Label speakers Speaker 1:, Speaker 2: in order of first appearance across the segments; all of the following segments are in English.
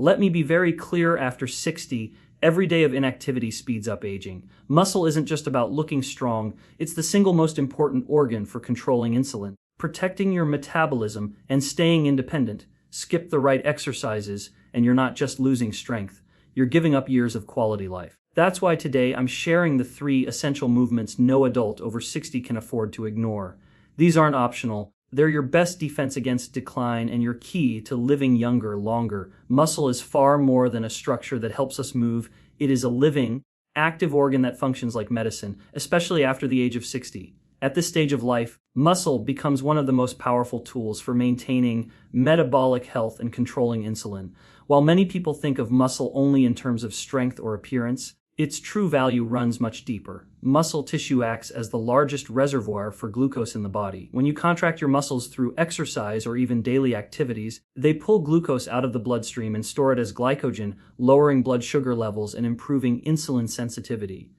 Speaker 1: Let me be very clear, after 60, every day of inactivity speeds up aging. Muscle isn't just about looking strong, it's the single most important organ for controlling insulin, protecting your metabolism, and staying independent. Skip the right exercises, and you're not just losing strength, you're giving up years of quality life. That's why today I'm sharing the 3 essential movements no adult over 60 can afford to ignore. These aren't optional. They're your best defense against decline and your key to living younger longer. Muscle is far more than a structure that helps us move. It is a living, active organ that functions like medicine, especially after the age of 60. At this stage of life, muscle becomes one of the most powerful tools for maintaining metabolic health and controlling insulin. While many people think of muscle only in terms of strength or appearance, its true value runs much deeper. Muscle tissue acts as the largest reservoir for glucose in the body. When you contract your muscles through exercise or even daily activities, they pull glucose out of the bloodstream and store it as glycogen, lowering blood sugar levels and improving insulin sensitivity.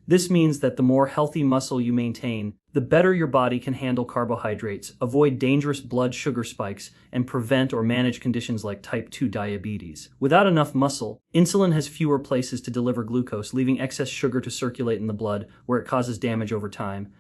Speaker 1: This means that the more healthy muscle you maintain, the better your body can handle carbohydrates, avoid dangerous blood sugar spikes, and prevent or manage conditions like type 2 diabetes. Without enough muscle, insulin has fewer places to deliver glucose, leaving excess sugar to circulate in the blood, where it causes damage over time.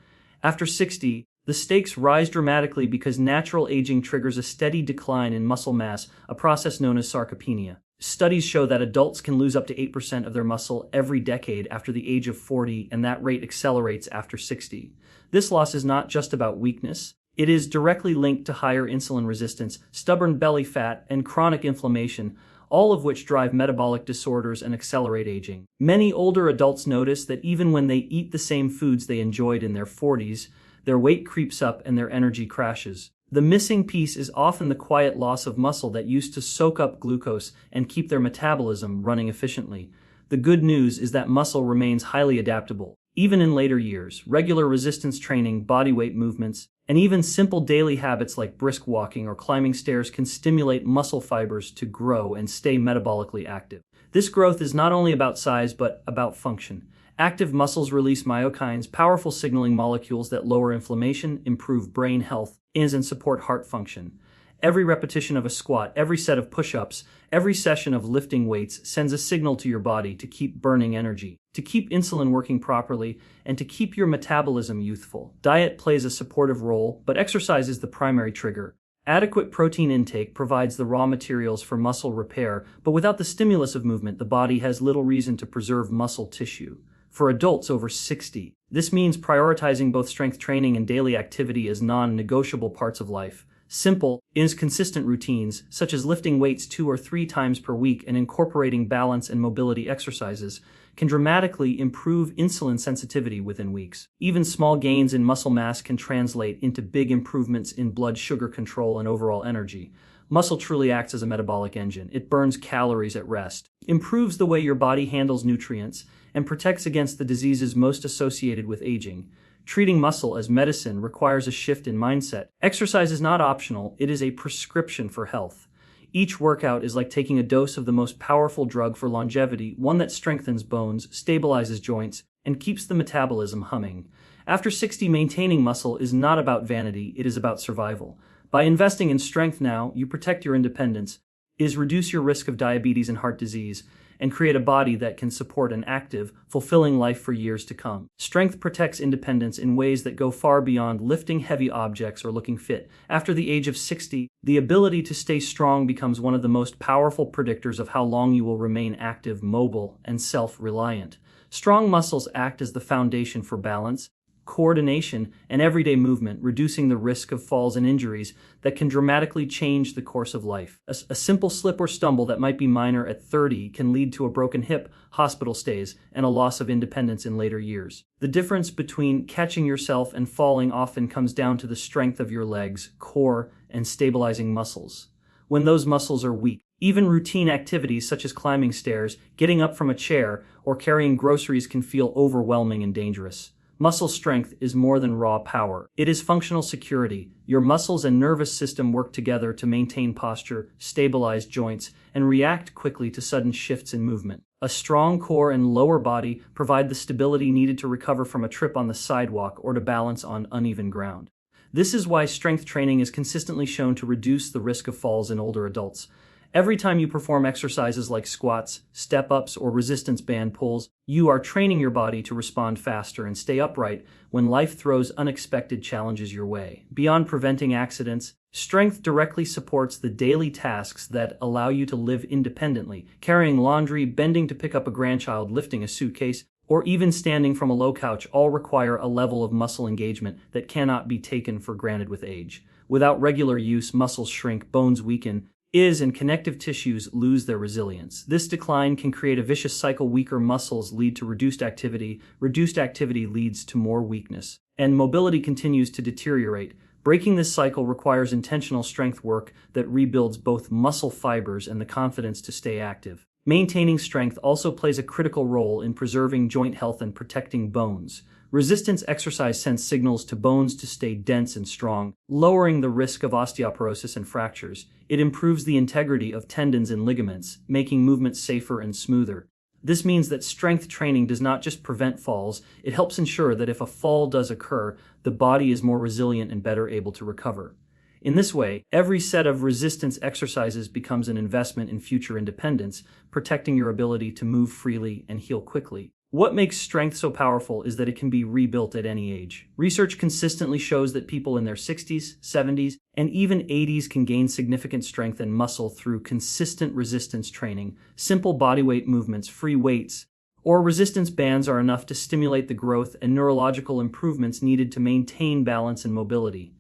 Speaker 1: After 60, the stakes rise dramatically because natural aging triggers a steady decline in muscle mass, a process known as sarcopenia. Studies show that adults can lose up to 8% of their muscle every decade after the age of 40, and that rate accelerates after 60. This loss is not just about weakness. It is directly linked to higher insulin resistance, stubborn belly fat, and chronic inflammation, all of which drive metabolic disorders and accelerate aging. Many older adults notice that even when they eat the same foods they enjoyed in their 40s, their weight creeps up and their energy crashes. The missing piece is often the quiet loss of muscle that used to soak up glucose and keep their metabolism running efficiently. The good news is that muscle remains highly adaptable. Even in later years, regular resistance training, bodyweight movements, and even simple daily habits like brisk walking or climbing stairs can stimulate muscle fibers to grow and stay metabolically active. This growth is not only about size but about function. Active muscles release myokines, powerful signaling molecules that lower inflammation, improve brain health, and support heart function. Every repetition of a squat, every set of push-ups, every session of lifting weights sends a signal to your body to keep burning energy, to keep insulin working properly, and to keep your metabolism youthful. Diet plays a supportive role, but exercise is the primary trigger. Adequate protein intake provides the raw materials for muscle repair, but without the stimulus of movement, the body has little reason to preserve muscle tissue. For adults over 60, this means prioritizing both strength training and daily activity as non-negotiable parts of life. Simple, inconsistent routines, such as lifting weights 2 or 3 times per week and incorporating balance and mobility exercises, can dramatically improve insulin sensitivity within weeks. Even small gains in muscle mass can translate into big improvements in blood sugar control and overall energy. Muscle truly acts as a metabolic engine. It burns calories at rest, improves the way your body handles nutrients, and protects against the diseases most associated with aging. Treating muscle as medicine requires a shift in mindset. Exercise is not optional, it is a prescription for health. Each workout is like taking a dose of the most powerful drug for longevity, one that strengthens bones, stabilizes joints, and keeps the metabolism humming. After 60, maintaining muscle is not about vanity, it is about survival. By investing in strength now, you protect your independence, reduce your risk of diabetes and heart disease, and create a body that can support an active, fulfilling life for years to come. Strength protects independence in ways that go far beyond lifting heavy objects or looking fit. After the age of 60, the ability to stay strong becomes one of the most powerful predictors of how long you will remain active, mobile, and self-reliant. Strong muscles act as the foundation for balance, coordination, and everyday movement, reducing the risk of falls and injuries that can dramatically change the course of life. A simple slip or stumble that might be minor at 30 can lead to a broken hip, hospital stays, and a loss of independence in later years. The difference between catching yourself and falling often comes down to the strength of your legs, core, and stabilizing muscles. When those muscles are weak, even routine activities such as climbing stairs, getting up from a chair, or carrying groceries can feel overwhelming and dangerous. Muscle strength is more than raw power. It is functional security. Your muscles and nervous system work together to maintain posture, stabilize joints, and react quickly to sudden shifts in movement. A strong core and lower body provide the stability needed to recover from a trip on the sidewalk or to balance on uneven ground. This is why strength training is consistently shown to reduce the risk of falls in older adults. Every time you perform exercises like squats, step-ups, or resistance band pulls, you are training your body to respond faster and stay upright when life throws unexpected challenges your way. Beyond preventing accidents, strength directly supports the daily tasks that allow you to live independently. Carrying laundry, bending to pick up a grandchild, lifting a suitcase, or even standing from a low couch all require a level of muscle engagement that cannot be taken for granted with age. Without regular use, muscles shrink, bones weaken, and connective tissues lose their resilience. This decline can create a vicious cycle. Weaker muscles lead to reduced activity leads to more weakness, and mobility continues to deteriorate. Breaking this cycle requires intentional strength work that rebuilds both muscle fibers and the confidence to stay active. Maintaining strength also plays a critical role in preserving joint health and protecting bones. Resistance exercise sends signals to bones to stay dense and strong, lowering the risk of osteoporosis and fractures. It improves the integrity of tendons and ligaments, making movements safer and smoother. This means that strength training does not just prevent falls, it helps ensure that if a fall does occur, the body is more resilient and better able to recover. In this way, every set of resistance exercises becomes an investment in future independence, protecting your ability to move freely and heal quickly. What makes strength so powerful is that it can be rebuilt at any age. Research consistently shows that people in their 60s, 70s, and even 80s can gain significant strength and muscle through consistent resistance training. Simple bodyweight movements, free weights, or resistance bands are enough to stimulate the growth and neurological improvements needed to maintain balance and mobility.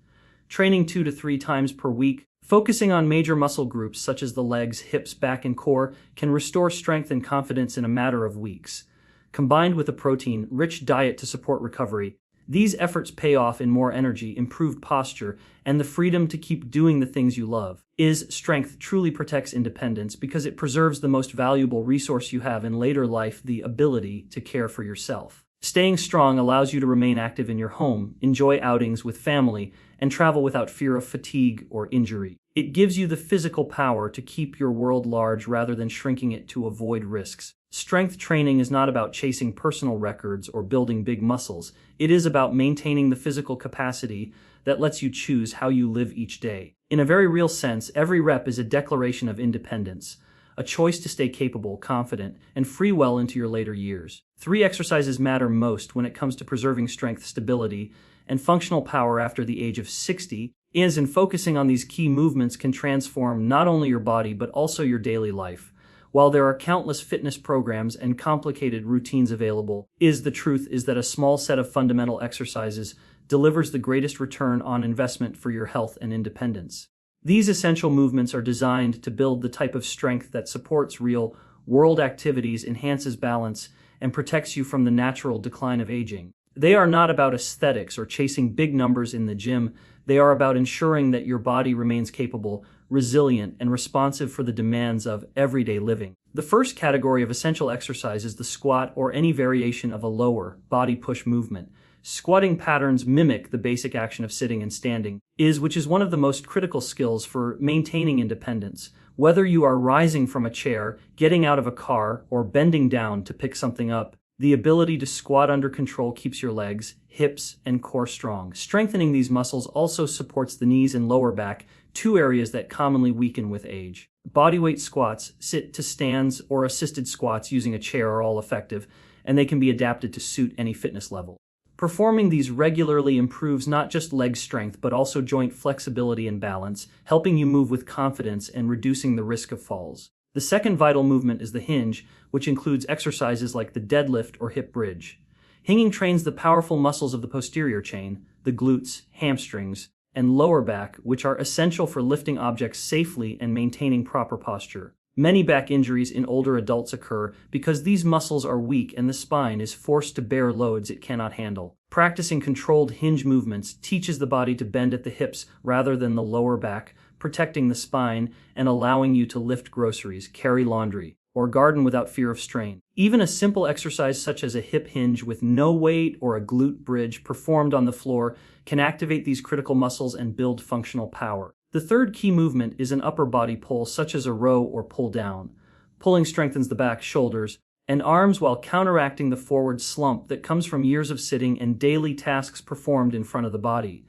Speaker 1: Training 2 to 3 times per week, focusing on major muscle groups such as the legs, hips, back, and core, can restore strength and confidence in a matter of weeks. Combined with a protein-rich diet to support recovery, these efforts pay off in more energy, improved posture, and the freedom to keep doing the things you love. Strength truly protects independence because it preserves the most valuable resource you have in later life, the ability to care for yourself. Staying strong allows you to remain active in your home, enjoy outings with family, and travel without fear of fatigue or injury. It gives you the physical power to keep your world large rather than shrinking it to avoid risks. Strength training is not about chasing personal records or building big muscles. It is about maintaining the physical capacity that lets you choose how you live each day. In a very real sense, every rep is a declaration of independence, a choice to stay capable, confident, and free well into your later years. 3 exercises matter most when it comes to preserving strength, stability, and functional power after the age of 60, and focusing on these key movements can transform not only your body but also your daily life. While there are countless fitness programs and complicated routines available, the truth is that a small set of fundamental exercises delivers the greatest return on investment for your health and independence. These essential movements are designed to build the type of strength that supports real-world activities, enhances balance, and protects you from the natural decline of aging. They are not about aesthetics or chasing big numbers in the gym. They are about ensuring that your body remains capable, resilient, and responsive for the demands of everyday living. The first category of essential exercise is the squat or any variation of a lower body push movement. Squatting patterns mimic the basic action of sitting and standing, which is one of the most critical skills for maintaining independence. Whether you are rising from a chair, getting out of a car, or bending down to pick something up, the ability to squat under control keeps your legs, hips, and core strong. Strengthening these muscles also supports the knees and lower back, 2 areas that commonly weaken with age. Bodyweight squats, sit to stands, or assisted squats using a chair are all effective, and they can be adapted to suit any fitness level. Performing these regularly improves not just leg strength but also joint flexibility and balance, helping you move with confidence and reducing the risk of falls. The second vital movement is the hinge, which includes exercises like the deadlift or hip bridge. Hinging trains the powerful muscles of the posterior chain, the glutes, hamstrings, and lower back, which are essential for lifting objects safely and maintaining proper posture. Many back injuries in older adults occur because these muscles are weak and the spine is forced to bear loads it cannot handle. Practicing controlled hinge movements teaches the body to bend at the hips rather than the lower back, protecting the spine and allowing you to lift groceries, carry laundry, or garden without fear of strain. Even a simple exercise such as a hip hinge with no weight or a glute bridge performed on the floor can activate these critical muscles and build functional power. The third key movement is an upper body pull such as a row or pull down. Pulling strengthens the back, shoulders, and arms while counteracting the forward slump that comes from years of sitting and daily tasks performed in front of the body.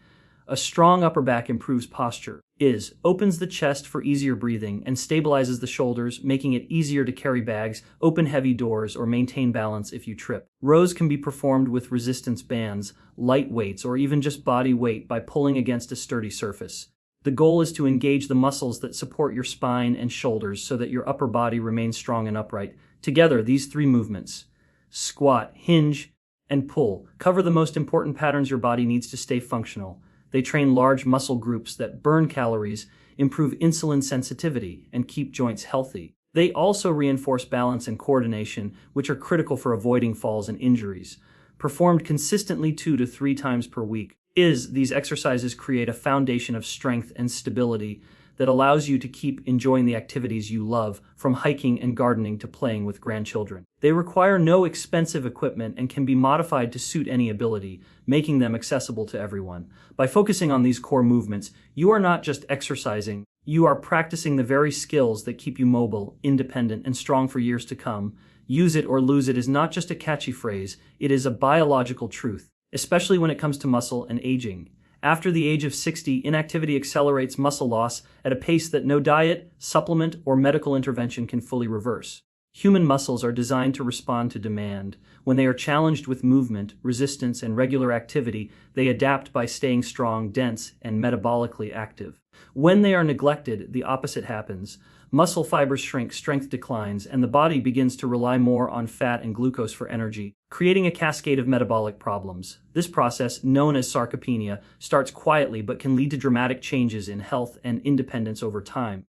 Speaker 1: A strong upper back improves posture. Is opens the chest for easier breathing and stabilizes the shoulders, making it easier to carry bags, open heavy doors, or maintain balance if you trip. Rows can be performed with resistance bands, light weights, or even just body weight by pulling against a sturdy surface. The goal is to engage the muscles that support your spine and shoulders so that your upper body remains strong and upright. Together, these three movements, squat, hinge, and pull, cover the most important patterns your body needs to stay functional. They train large muscle groups that burn calories, improve insulin sensitivity, and keep joints healthy. They also reinforce balance and coordination, which are critical for avoiding falls and injuries. Performed consistently 2 to 3 times per week, these exercises create a foundation of strength and stability that allows you to keep enjoying the activities you love, from hiking and gardening to playing with grandchildren. They require no expensive equipment and can be modified to suit any ability, making them accessible to everyone. By focusing on these core movements, you are not just exercising, you are practicing the very skills that keep you mobile, independent, and strong for years to come. Use it or lose it is not just a catchy phrase, it is a biological truth, especially when it comes to muscle and aging. After the age of 60, inactivity accelerates muscle loss at a pace that no diet, supplement, or medical intervention can fully reverse. Human muscles are designed to respond to demand. When they are challenged with movement, resistance, and regular activity, they adapt by staying strong, dense, and metabolically active. When they are neglected, the opposite happens. Muscle fibers shrink, strength declines, and the body begins to rely more on fat and glucose for energy, creating a cascade of metabolic problems. This process, known as sarcopenia, starts quietly but can lead to dramatic changes in health and independence over time.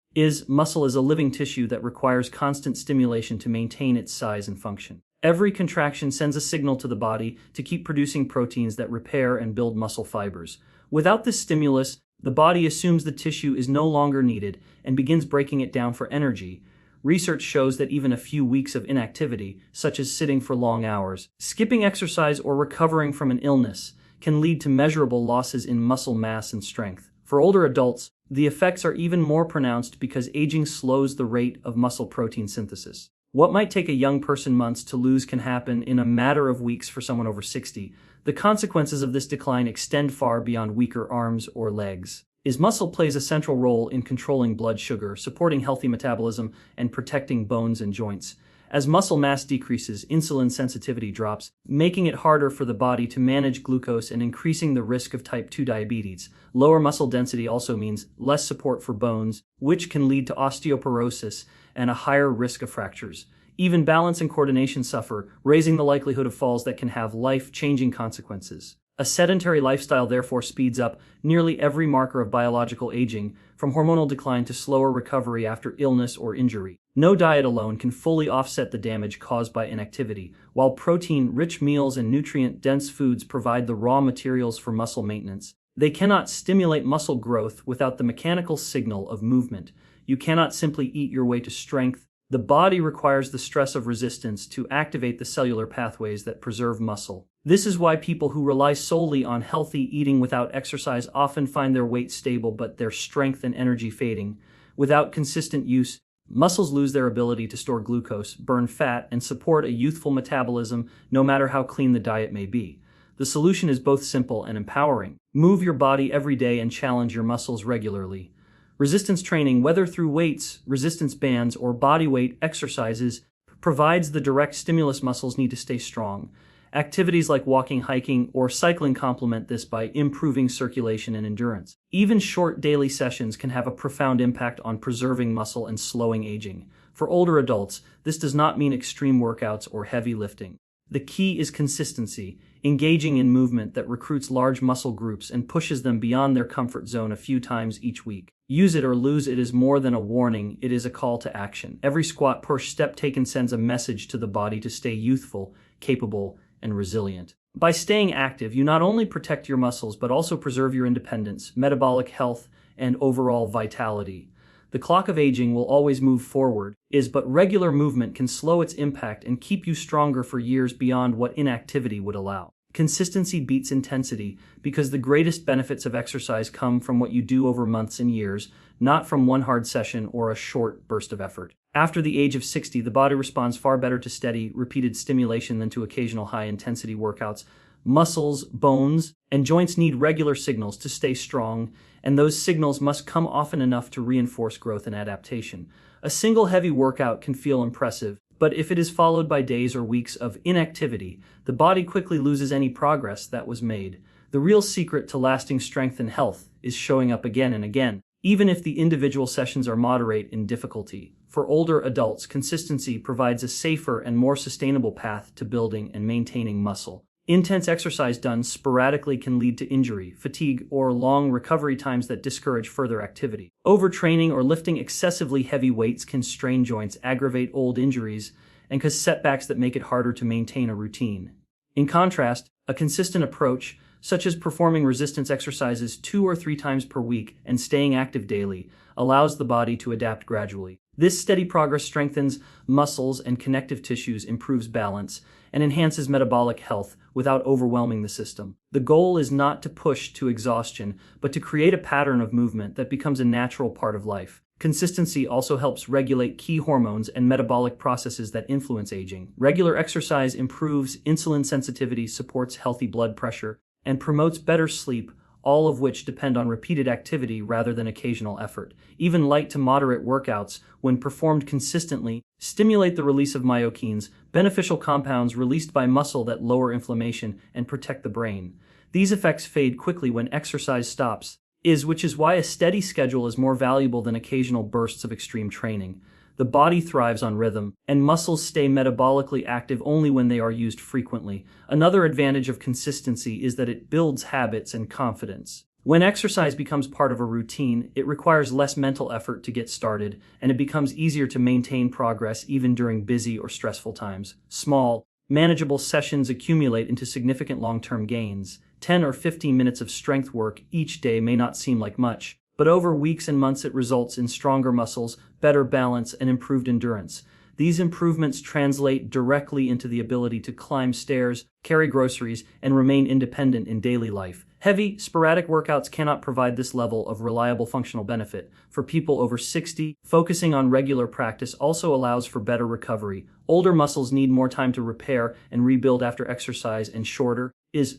Speaker 1: Muscle is a living tissue that requires constant stimulation to maintain its size and function. Every contraction sends a signal to the body to keep producing proteins that repair and build muscle fibers. Without this stimulus, the body assumes the tissue is no longer needed and begins breaking it down for energy. Research shows that even a few weeks of inactivity, such as sitting for long hours, skipping exercise, or recovering from an illness, can lead to measurable losses in muscle mass and strength. For older adults, the effects are even more pronounced because aging slows the rate of muscle protein synthesis. What might take a young person months to lose can happen in a matter of weeks for someone over 60. The consequences of this decline extend far beyond weaker arms or legs. Muscle plays a central role in controlling blood sugar, supporting healthy metabolism, and protecting bones and joints. As muscle mass decreases, insulin sensitivity drops, making it harder for the body to manage glucose and increasing the risk of type 2 diabetes. Lower muscle density also means less support for bones, which can lead to osteoporosis and a higher risk of fractures. Even balance and coordination suffer, raising the likelihood of falls that can have life-changing consequences. A sedentary lifestyle therefore speeds up nearly every marker of biological aging, from hormonal decline to slower recovery after illness or injury. No diet alone can fully offset the damage caused by inactivity, while protein-rich meals and nutrient-dense foods provide the raw materials for muscle maintenance. They cannot stimulate muscle growth without the mechanical signal of movement. You cannot simply eat your way to strength. The body requires the stress of resistance to activate the cellular pathways that preserve muscle. This is why people who rely solely on healthy eating without exercise often find their weight stable but their strength and energy fading. Without consistent use, muscles lose their ability to store glucose, burn fat, and support a youthful metabolism, no matter how clean the diet may be. The solution is both simple and empowering. Move your body every day and challenge your muscles regularly. Resistance training, whether through weights, resistance bands, or bodyweight exercises, provides the direct stimulus muscles need to stay strong. Activities like walking, hiking, or cycling complement this by improving circulation and endurance. Even short daily sessions can have a profound impact on preserving muscle and slowing aging. For older adults, this does not mean extreme workouts or heavy lifting. The key is consistency, engaging in movement that recruits large muscle groups and pushes them beyond their comfort zone a few times each week. Use it or lose it is more than a warning, it is a call to action. Every squat, push, step taken sends a message to the body to stay youthful, capable, and resilient. By staying active, you not only protect your muscles but also preserve your independence, metabolic health, and overall vitality. The clock of aging will always move forward, but regular movement can slow its impact and keep you stronger for years beyond what inactivity would allow. Consistency beats intensity because the greatest benefits of exercise come from what you do over months and years, not from one hard session or a short burst of effort. After the age of 60, the body responds far better to steady, repeated stimulation than to occasional high-intensity workouts. Muscles, bones, and joints need regular signals to stay strong, and those signals must come often enough to reinforce growth and adaptation. A single heavy workout can feel impressive, but if it is followed by days or weeks of inactivity, the body quickly loses any progress that was made. The real secret to lasting strength and health is showing up again and again, even if the individual sessions are moderate in difficulty. For older adults, consistency provides a safer and more sustainable path to building and maintaining muscle. Intense exercise done sporadically can lead to injury, fatigue, or long recovery times that discourage further activity. Overtraining or lifting excessively heavy weights can strain joints, aggravate old injuries, and cause setbacks that make it harder to maintain a routine. In contrast, a consistent approach, such as performing resistance exercises 2 or 3 times per week and staying active daily, allows the body to adapt gradually. This steady progress strengthens muscles and connective tissues, improves balance, and enhances metabolic health without overwhelming the system. The goal is not to push to exhaustion, but to create a pattern of movement that becomes a natural part of life. Consistency also helps regulate key hormones and metabolic processes that influence aging. Regular exercise improves insulin sensitivity, supports healthy blood pressure, and promotes better sleep, all of which depend on repeated activity rather than occasional effort. Even light to moderate workouts, when performed consistently, stimulate the release of myokines, beneficial compounds released by muscle that lower inflammation and protect the brain. These effects fade quickly when exercise stops, which is why a steady schedule is more valuable than occasional bursts of extreme training. The body thrives on rhythm, and muscles stay metabolically active only when they are used frequently. Another advantage of consistency is that it builds habits and confidence. When exercise becomes part of a routine, it requires less mental effort to get started, and it becomes easier to maintain progress even during busy or stressful times. Small, manageable sessions accumulate into significant long-term gains. 10 or 15 minutes of strength work each day may not seem like much, but over weeks and months it results in stronger muscles, better balance, and improved endurance. These improvements translate directly into the ability to climb stairs, carry groceries, and remain independent in daily life. Heavy, sporadic workouts cannot provide this level of reliable functional benefit. For people over 60, focusing on regular practice also allows for better recovery. Older muscles need more time to repair and rebuild after exercise, and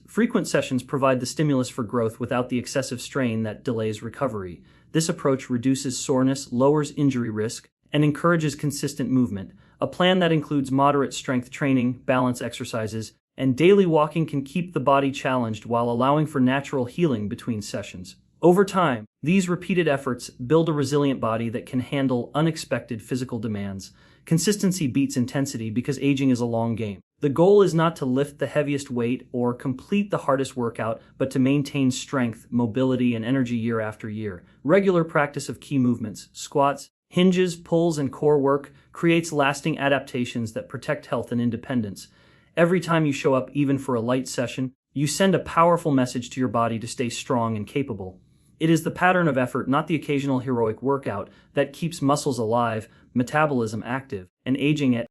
Speaker 1: frequent sessions provide the stimulus for growth without the excessive strain that delays recovery. This approach reduces soreness, lowers injury risk, and encourages consistent movement. A plan that includes moderate strength training, balance exercises, and daily walking can keep the body challenged while allowing for natural healing between sessions. Over time, these repeated efforts build a resilient body that can handle unexpected physical demands. Consistency beats intensity because aging is a long game. The goal is not to lift the heaviest weight or complete the hardest workout, but to maintain strength, mobility, and energy year after year. Regular practice of key movements, squats, hinges, pulls, and core work creates lasting adaptations that protect health and independence. Every time you show up, even for a light session, you send a powerful message to your body to stay strong and capable. It is the pattern of effort, not the occasional heroic workout, that keeps muscles alive, metabolism active, and aging at